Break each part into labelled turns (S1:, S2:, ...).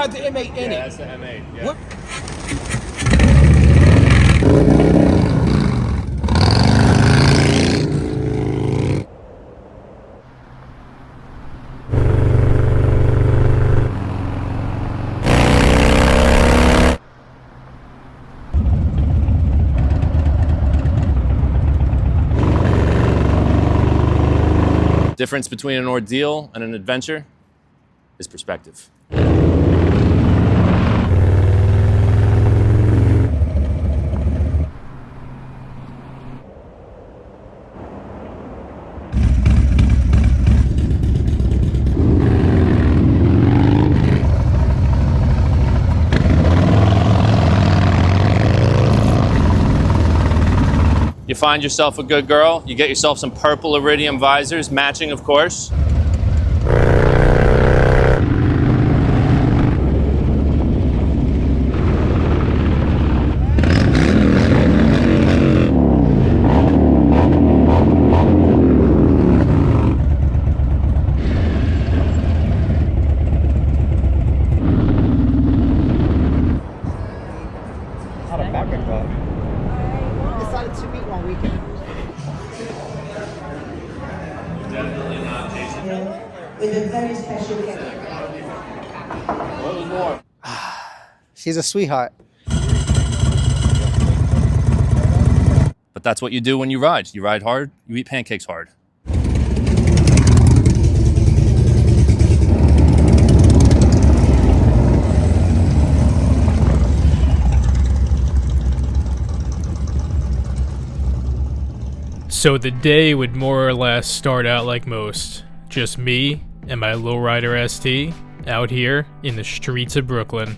S1: got the M8 in it.
S2: Yeah, that's the M8. Yeah.
S1: What?
S2: Difference between an ordeal and an adventure is perspective. You find yourself a good girl, you get yourself some purple iridium visors, matching of course.
S3: Not a fabric bug. Decided to meet one weekend.
S2: Definitely not Jason.
S4: With a very special gift.
S2: What was more?
S3: She's a sweetheart.
S2: But that's what you do when you ride. You ride hard, you eat pancakes hard.
S5: So the day would more or less start out like most. Just me and my lowrider ST out here in the streets of Brooklyn.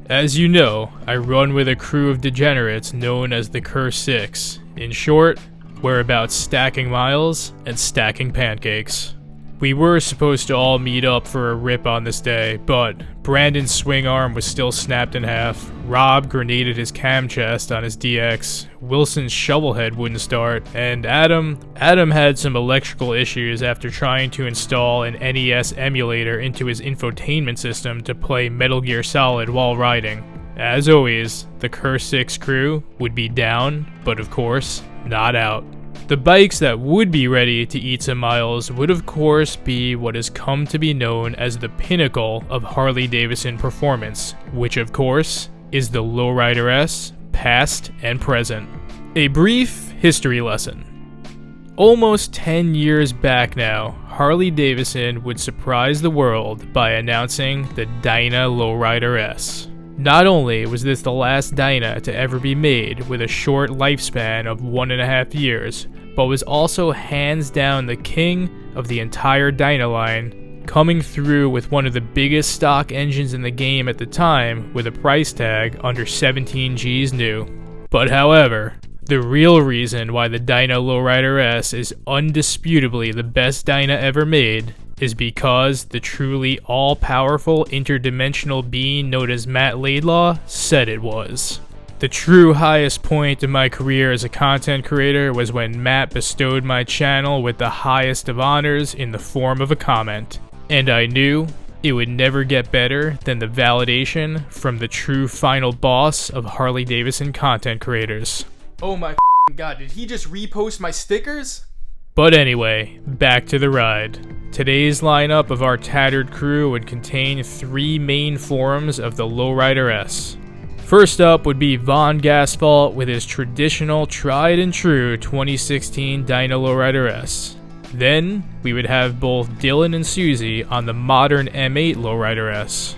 S5: As you know, I run with a crew of degenerates known as the Curse Six. In short, we're about stacking miles and stacking pancakes. We were supposed to all meet up for a rip on this day, but Brandon's swing arm was still snapped in half, Rob grenaded his cam chest on his DX, Wilson's shovelhead wouldn't start, and Adam had some electrical issues after trying to install an NES emulator into his infotainment system to play Metal Gear Solid while riding. As always, the Curse 6 crew would be down, but of course, not out. The bikes that would be ready to eat some miles would of course be what has come to be known as the pinnacle of Harley-Davidson performance, which of course is the Lowrider S, past and present. A brief history lesson. Almost 10 years back now, Harley-Davidson would surprise the world by announcing the Dyna Lowrider S. Not only was this the last Dyna to ever be made with a short lifespan of 1.5 years, but was also hands down the king of the entire Dyna line, coming through with one of the biggest stock engines in the game at the time with a price tag under 17 G's new. But however, the real reason why the Dyna Lowrider S is undisputably the best Dyna ever made is because the truly all-powerful interdimensional being known as Matt Laidlaw said it was. The true highest point in my career as a content creator was when Matt bestowed my channel with the highest of honors in the form of a comment. And I knew it would never get better than the validation from the true final boss of Harley-Davidson content creators.
S6: Oh my god, did he just repost my stickers?
S5: But anyway, back to the ride. Today's lineup of our tattered crew would contain 3 main forms of the Lowrider S. First up would be Von Gasfalt with his traditional tried and true 2016 Dyna Lowrider S. Then we would have both Dylan and Susie on the modern M8 Lowrider S.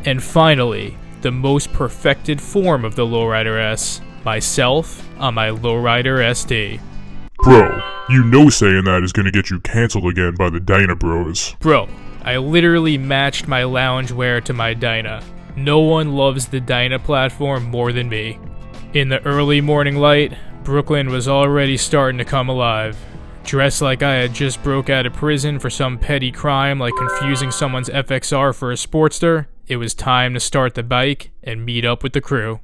S5: And finally, the most perfected form of the Lowrider S, myself on my Lowrider ST.
S7: Bro, you know saying that is gonna get you canceled again by the Dyna Bros.
S5: Bro, I literally matched my loungewear to my Dyna. No one loves the Dyna platform more than me. In the early morning light, Brooklyn was already starting to come alive. Dressed like I had just broke out of prison for some petty crime like confusing someone's FXR for a Sportster, it was time to start the bike and meet up with the crew.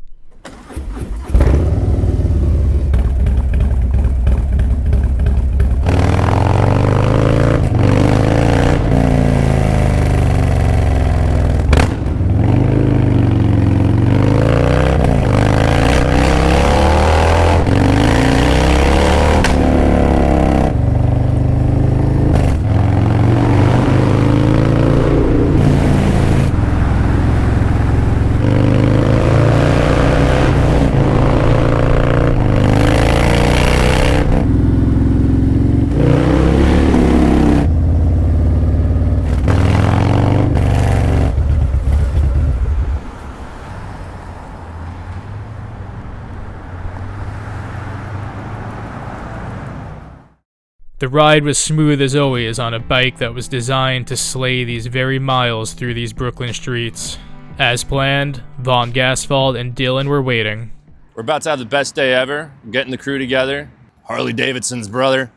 S5: The ride was smooth as always on a bike that was designed to slay these very miles through these Brooklyn streets. As planned, Von Gasfald and Dylan were waiting.
S2: We're about to have the best day ever. We're getting the crew together. Harley Davidson's brother.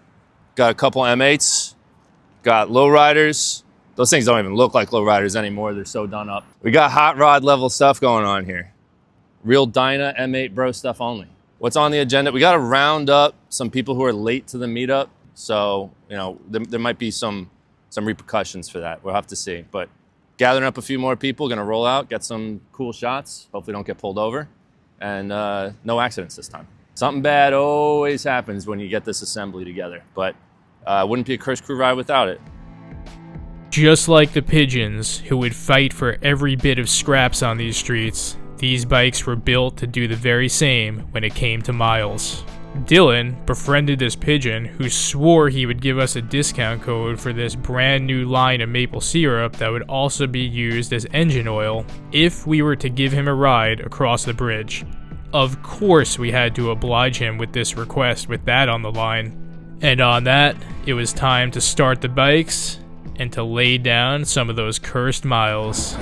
S2: Got a couple M8s. Got lowriders. Those things don't even look like lowriders anymore. They're so done up. We got hot rod level stuff going on here. Real Dyna M8 bro stuff only. What's on the agenda? We got to round up some people who are late to the meetup. So, you know, there might be some repercussions for that. We'll have to see. But gathering up a few more people, gonna roll out, get some cool shots. Hopefully don't get pulled over. And no accidents this time. Something bad always happens when you get this assembly together. But wouldn't be a Curse Crew ride without it.
S5: Just like the pigeons, who would fight for every bit of scraps on these streets, these bikes were built to do the very same when it came to miles. Dylan befriended this pigeon who swore he would give us a discount code for this brand new line of maple syrup that would also be used as engine oil if we were to give him a ride across the bridge. Of course we had to oblige him with this request with that on the line. And on that, it was time to start the bikes and to lay down some of those cursed miles.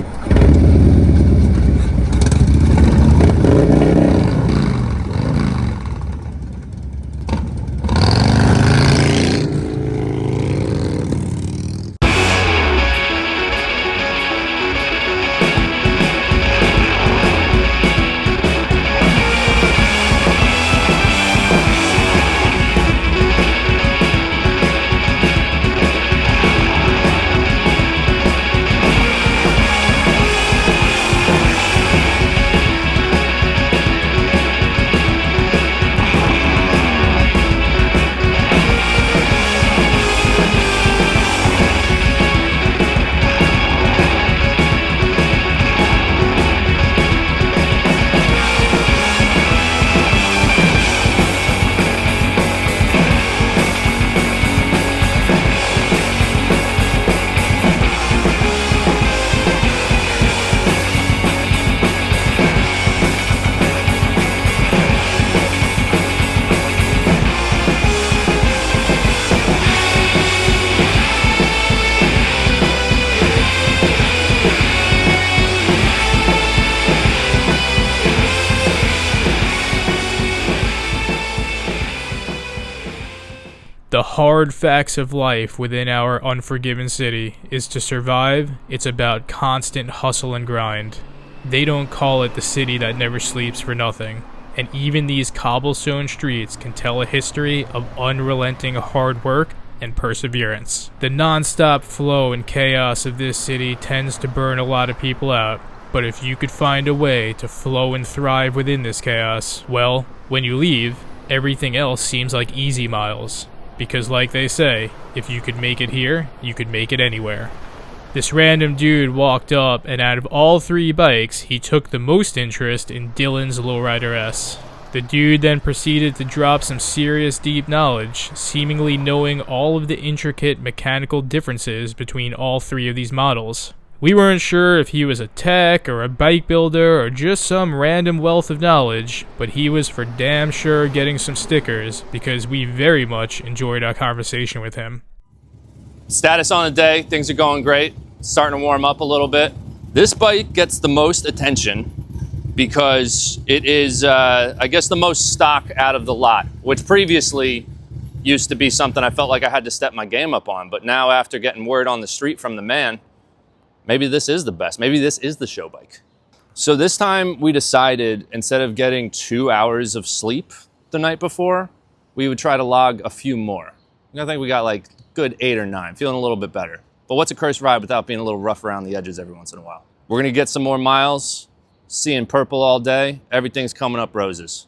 S5: The hard facts of life within our unforgiven city is to survive, it's about constant hustle and grind. They don't call it the city that never sleeps for nothing, and even these cobblestone streets can tell a history of unrelenting hard work and perseverance. The non-stop flow and chaos of this city tends to burn a lot of people out, but if you could find a way to flow and thrive within this chaos, well, when you leave, everything else seems like easy miles. Because like they say, if you could make it here, you could make it anywhere. This random dude walked up, and out of all three bikes, he took the most interest in Dylan's Lowrider S. The dude then proceeded to drop some serious deep knowledge, seemingly knowing all of the intricate mechanical differences between all three of these models. We weren't sure if he was a tech or a bike builder or just some random wealth of knowledge, but he was for damn sure getting some stickers because we very much enjoyed our conversation with him.
S2: Status on the day, things are going great. Starting to warm up a little bit. This bike gets the most attention because it is, I guess, the most stock out of the lot, which previously used to be something I felt like I had to step my game up on. But now after getting word on the street from the man, maybe this is the best. Maybe this is the show bike. So this time we decided, instead of getting 2 hours of sleep the night before, we would try to log a few more. I think we got like good 8 or 9, feeling a little bit better. But what's a cursed ride without being a little rough around the edges every once in a while? We're gonna get some more miles, seeing purple all day. Everything's coming up roses.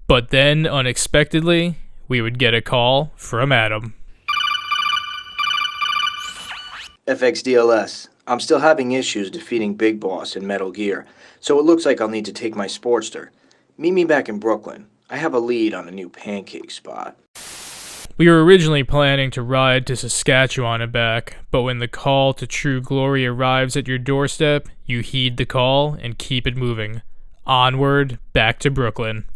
S5: But then, unexpectedly, we would get a call from Adam.
S1: FXDLS. I'm still having issues defeating Big Boss in Metal Gear, so it looks like I'll need to take my Sportster. Meet me back in Brooklyn. I have a lead on a new Pancakes spot.
S5: We were originally planning to ride to Saskatchewan and back, but when the call to true glory arrives at your doorstep, you heed the call and keep it moving. Onward, back to Brooklyn.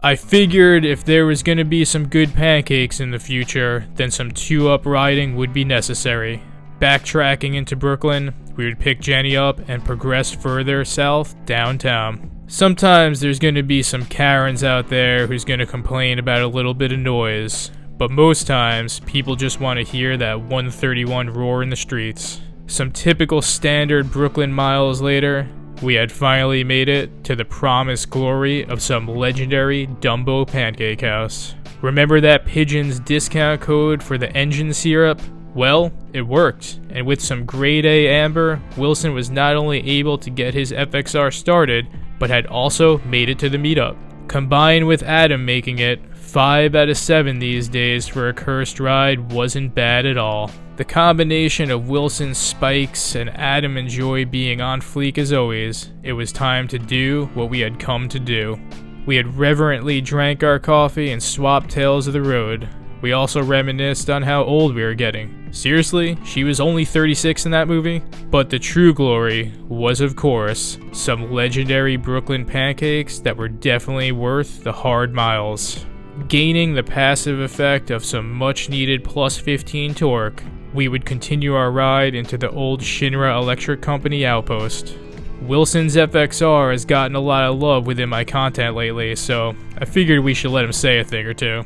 S5: I figured if there was going to be some good pancakes in the future, then some 2-up riding would be necessary. Backtracking into Brooklyn, we would pick Jenny up and progress further south downtown. Sometimes there's going to be some Karens out there who's going to complain about a little bit of noise, but most times people just want to hear that 131 roar in the streets. Some typical standard Brooklyn miles later, we had finally made it to the promised glory of some legendary Dumbo Pancake House. Remember that Pigeon's discount code for the engine syrup? Well, it worked, and with some grade A amber, Wilson was not only able to get his FXR started, but had also made it to the meetup. Combined with Adam making it, 5 out of 7 these days for a cursed ride wasn't bad at all. The combination of Wilson's spikes and Adam and Joy being on fleek as always, it was time to do what we had come to do. We had reverently drank our coffee and swapped tales of the road. We also reminisced on how old we were getting. Seriously, she was only 36 in that movie? But the true glory was, of course, some legendary Brooklyn pancakes that were definitely worth the hard miles. Gaining the passive effect of some much needed plus 15 torque, we would continue our ride into the old Shinra Electric Company outpost. Wilson's FXR has gotten a lot of love within my content lately, so I figured we should let him say a thing or two.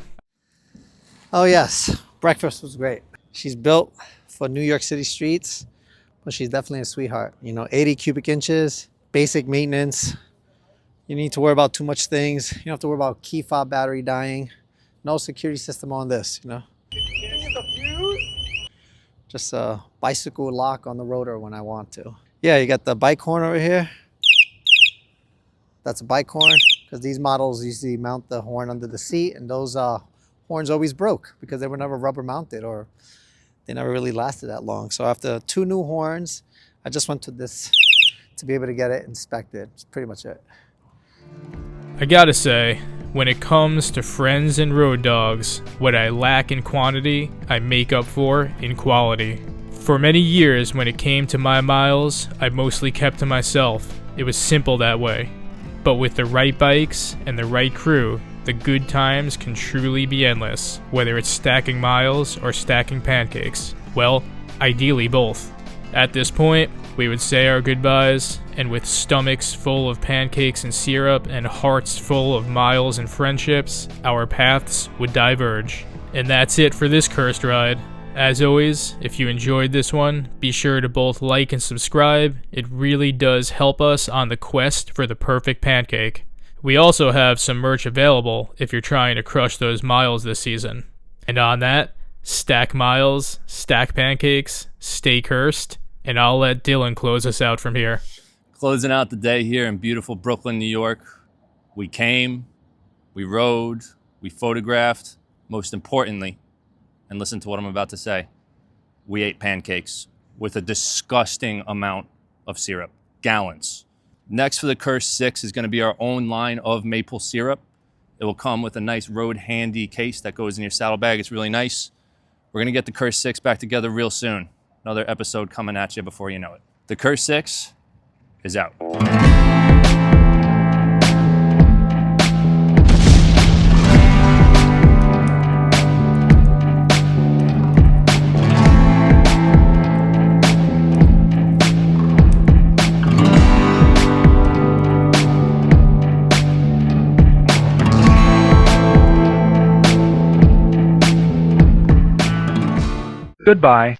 S3: Oh yes, breakfast was great. She's built for New York City streets, but she's definitely a sweetheart. 80 cubic inches, basic maintenance. You need to worry about too much things. You don't have to worry about key fob battery dying. No security system on this, Just a bicycle lock on the rotor when I want to. Yeah, you got the bike horn over here. That's a bike horn, because these models usually mount the horn under the seat, and those horns always broke because they were never rubber mounted, or they never really lasted that long. So after 2 new horns, I just went to this to be able to get it inspected. That's pretty much it.
S5: I gotta say, when it comes to friends and road dogs, what I lack in quantity, I make up for in quality. For many years, when it came to my miles, I mostly kept to myself. It was simple that way. But with the right bikes and the right crew, the good times can truly be endless, whether it's stacking miles or stacking pancakes. Well, ideally both. At this point, we would say our goodbyes, and with stomachs full of pancakes and syrup and hearts full of miles and friendships, our paths would diverge. And that's it for this cursed ride. As always, if you enjoyed this one, be sure to both like and subscribe. It really does help us on the quest for the perfect pancake. We also have some merch available if you're trying to crush those miles this season. And on that, stack miles, stack pancakes, stay cursed, and I'll let Dylan close us out from here.
S2: Closing out the day here in beautiful Brooklyn, New York. We came, we rode, we photographed, most importantly, and listen to what I'm about to say, we ate pancakes with a disgusting amount of syrup, gallons. Next for the Curse 6 is going to be our own line of maple syrup. It will come with a nice road handy case that goes in your saddlebag. It's really nice. We're going to get the Curse 6 back together real soon. Another episode coming at you before you know it. The Curse 6 is out.
S8: Goodbye.